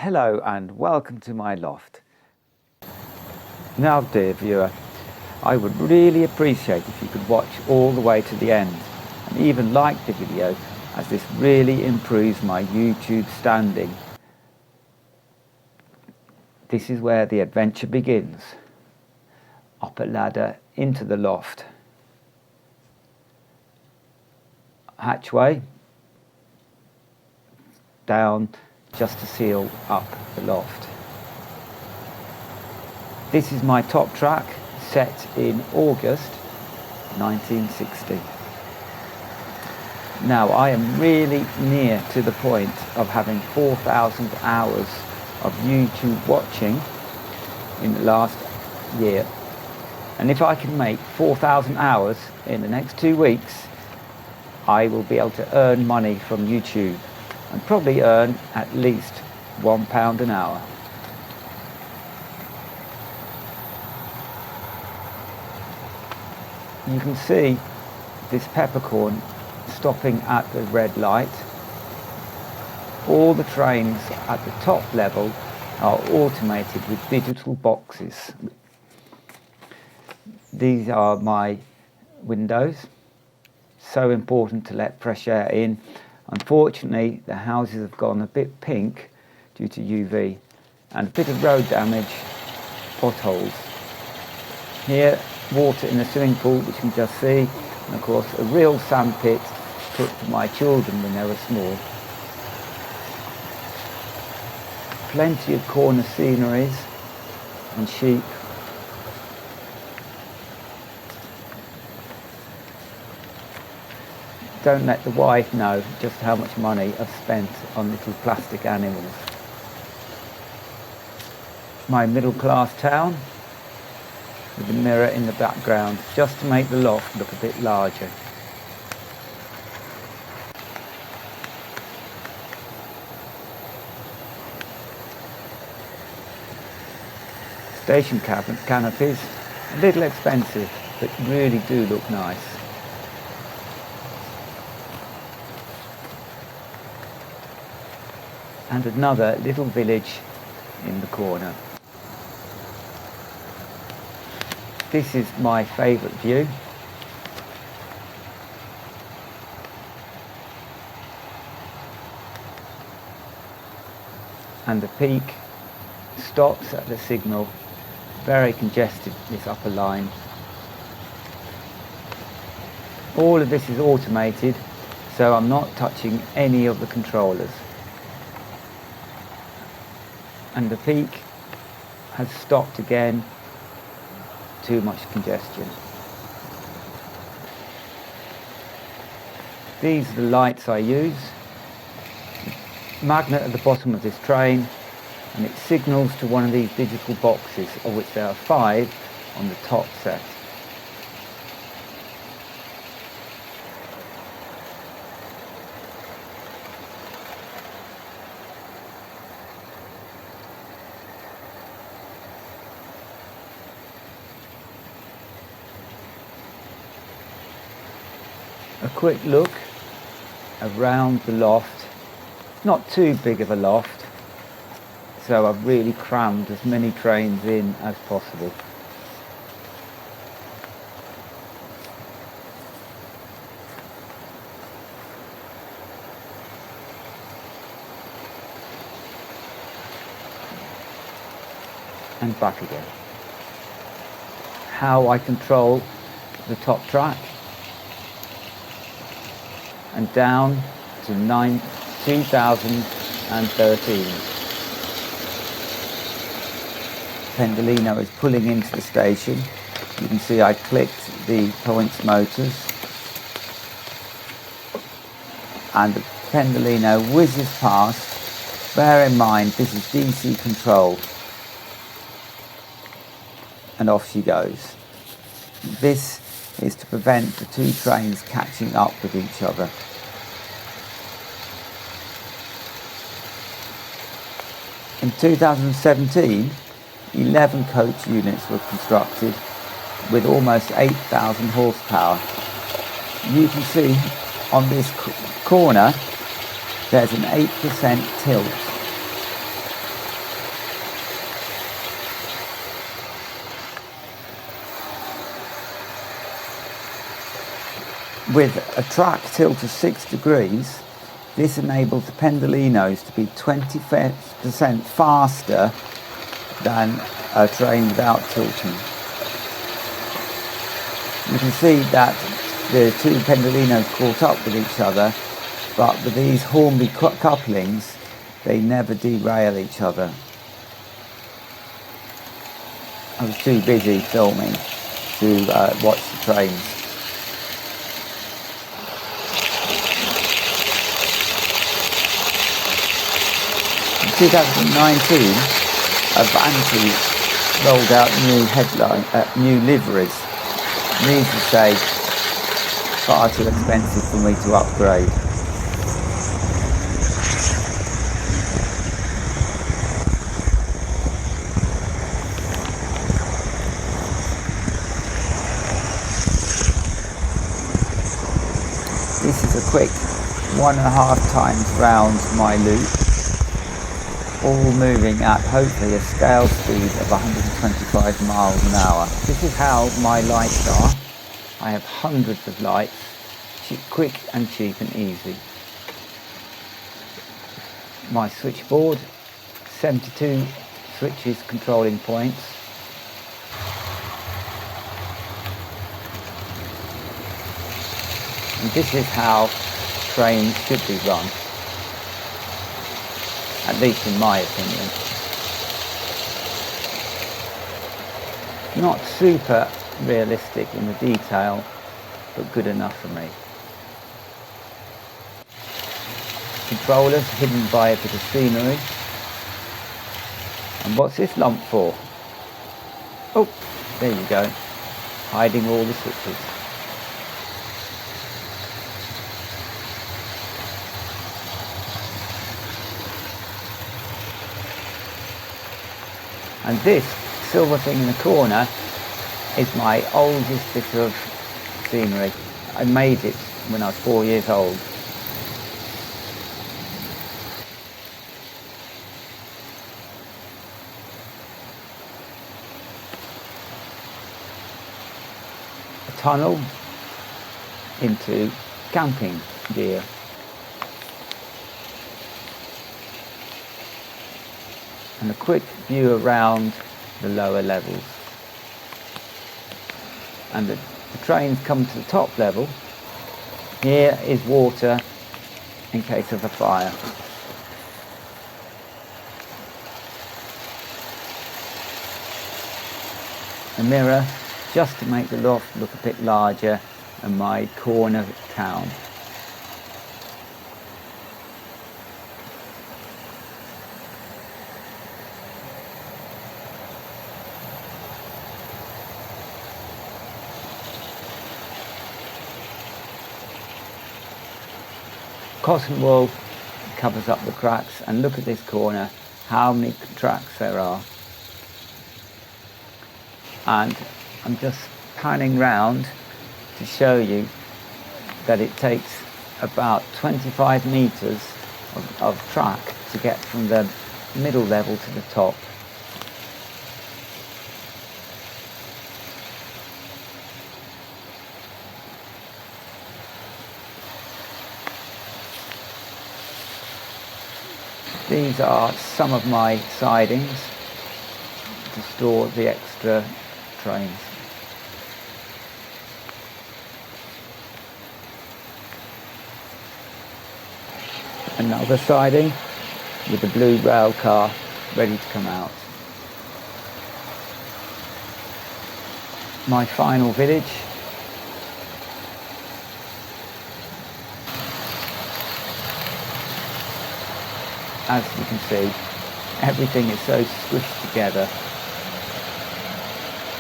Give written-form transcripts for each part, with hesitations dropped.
Hello and welcome to my loft. Now, dear viewer, I would really appreciate if you could watch all the way to the end and even like the video, as this really improves my YouTube standing. This is where the adventure begins. Up a ladder into the loft. Hatchway. Down just to seal up the loft. This is my top track, set in August 1960. Now I am really near to the point of having 4,000 hours of YouTube watching in the last year. And if I can make 4,000 hours in the next 2 weeks, I will be able to earn money from YouTube and probably earn at least £1 an hour. You can see this peppercorn stopping at the red light. All the trains at the top level are automated with digital boxes. These are my windows. So important to let fresh air in. Unfortunately, the houses have gone a bit pink due to UV and a bit of road damage, potholes. Here, water in the swimming pool, which you can just see, and of course a real sandpit put for my children when they were small. Plenty of corner sceneries and sheep. Don't let the wife know just how much money I've spent on little plastic animals. My middle class town with the mirror in the background just to make the loft look a bit larger. Station canopies, a little expensive, but really do look nice. And another little village in the corner. This is my favourite view. And the peak stops at the signal. Very congested, this upper line. All of this is automated, so I'm not touching any of the controllers. And the peak has stopped again. Too much congestion. These are the lights I use. Magnet at the bottom of this train, and it signals to one of these digital boxes, of which there are 5 on the top set. A quick look around the loft. Not too big of a loft, so I've really crammed as many trains in as possible. And back again. How I control the top track. And down to 2013. Pendolino is pulling into the station. You can see I clicked the points motors and the Pendolino whizzes past. Bear in mind this is DC control, and off she goes. This is to prevent the 2 trains catching up with each other. In 2017, 11 coach units were constructed with almost 8,000 horsepower. You can see on this corner there's an 8% tilt. With a track tilt of 6 degrees, this enables the pendolinos to be 20% faster than a train without tilting. You can see that the two pendolinos caught up with each other, but with these Hornby couplings, they never derail each other. I was too busy filming to watch the trains. In 2019, Avanti rolled out new liveries. Needless to say, far too expensive for me to upgrade. This is a quick 1.5 times round my loop, all moving at hopefully a scale speed of 125 miles an hour. This is how my lights are. I have hundreds of lights, quick and cheap and easy. My switchboard, 72 switches controlling points. And this is how trains should be run, at least in my opinion. Not super realistic in the detail, but good enough for me. Controllers hidden by a bit of scenery. And what's this lump for? Oh, there you go, hiding all the switches. And this silver thing in the corner is my oldest bit of scenery. I made it when I was 4 years old. A tunnel into camping gear. And a quick view around the lower levels. And the trains come to the top level. Here is water in case of a fire. A mirror just to make the loft look a bit larger and my corner town. Cotton wool covers up the cracks, and look at this corner, how many tracks there are. And I'm just panning round to show you that it takes about 25 meters of track to get from the middle level to the top. These are some of my sidings to store the extra trains. Another siding with the blue rail car ready to come out. My final village. As you can see, everything is so squished together.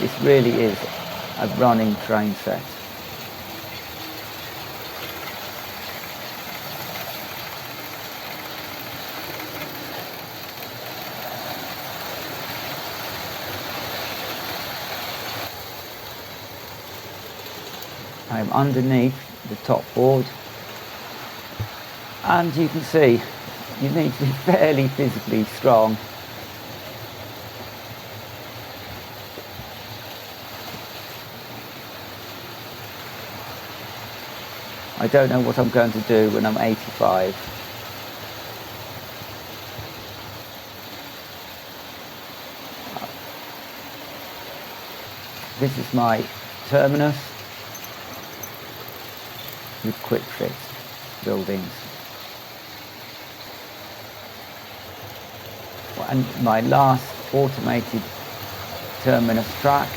This really is a running train set. I am underneath the top board, and you can see you need to be fairly physically strong. I don't know what I'm going to do when I'm 85. This is my terminus with quick fit buildings. And my last automated terminus track.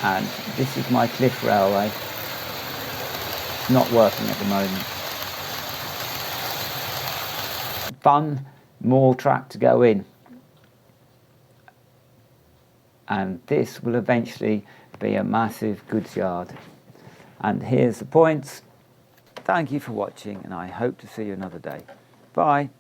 And this is my cliff railway. Not working at the moment. Fun, more track to go in. And this will eventually be a massive goods yard. And here's the points. Thank you for watching, and I hope to see you another day. Bye.